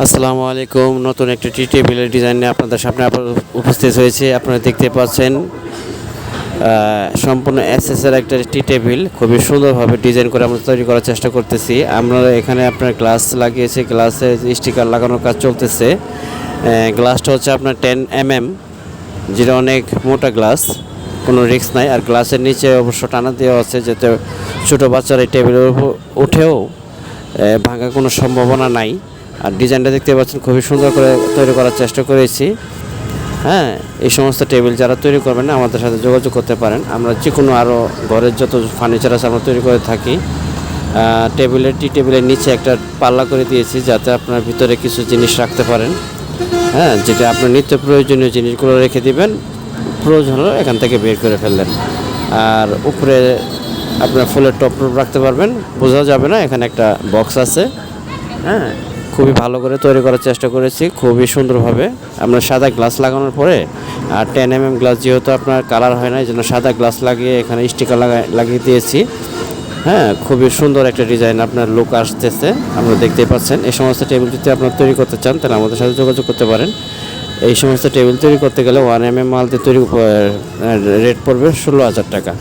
আসসালামু আলাইকুম। নতুন একটা টি টেবিলের ডিজাইন নিয়ে আপনাদের সামনে উপস্থিত হয়েছে। আপনারা দেখতে পাচ্ছেন সম্পূর্ণ এসএসের একটা টি টেবিল খুবই সুন্দরভাবে ডিজাইন করে আমরা তৈরি করার চেষ্টা করতেছি। আমরা এখানে আপনার গ্লাস লাগিয়েছি, গ্লাসে স্টিকার লাগানোর কাজ চলতেছে। গ্লাসটা হচ্ছে আপনার 10 mm, যেটা অনেক মোটা গ্লাস, কোনো রিস্ক নাই। আর গ্লাসের নিচে অবশ্য টানা দেওয়া আছে যাতে ছোটো বাচ্চারা এই টেবিলের উপর উঠেও ভাঙার কোনো সম্ভাবনা নাই। আর ডিজাইনটা দেখতে পাচ্ছেন খুবই সুন্দর করে তৈরি করার চেষ্টা করেছি। হ্যাঁ, এই সমস্ত টেবিল যারা তৈরি করবেন আমাদের সাথে যোগাযোগ করতে পারেন। আমরা যে কোনো আরও ঘরের যত ফার্নিচার আছে আমরা তৈরি করে থাকি। টি টেবিলের নিচে একটা পাল্লা করে দিয়েছি যাতে আপনার ভিতরে কিছু জিনিস রাখতে পারেন। হ্যাঁ, যেটা আপনার নিত্য প্রয়োজনীয় জিনিসগুলো রেখে দিবেন, প্রয়োজন হলো এখান থেকে বের করে ফেললেন। আর উপরে আপনার ফুলের টপ রাখতে পারবেন, বোঝা যাবে না এখানে একটা বক্স আছে। হ্যাঁ, খুবই ভালো করে তৈরি করার চেষ্টা করেছি, খুবই সুন্দরভাবে। আমরা সাদা গ্লাস লাগানোর পরে আর 10 mm গ্লাস যেহেতু আপনার কালার হয় না, এই জন্য সাদা গ্লাস লাগিয়ে এখানে স্টিকার লাগিয়ে দিয়েছি। হ্যাঁ, খুবই সুন্দর একটা ডিজাইন আপনার লুক আসতেছে, আপনারা দেখতেই পাচ্ছেন। এই সমস্ত টেবিল যদি আপনারা তৈরি করতে চান তাহলে আমাদের সাথে যোগাযোগ করতে পারেন। এই সমস্ত টেবিল তৈরি করতে গেলে 1 mm মাল দিয়ে তৈরি রেট পড়বে 16,000 টাকা।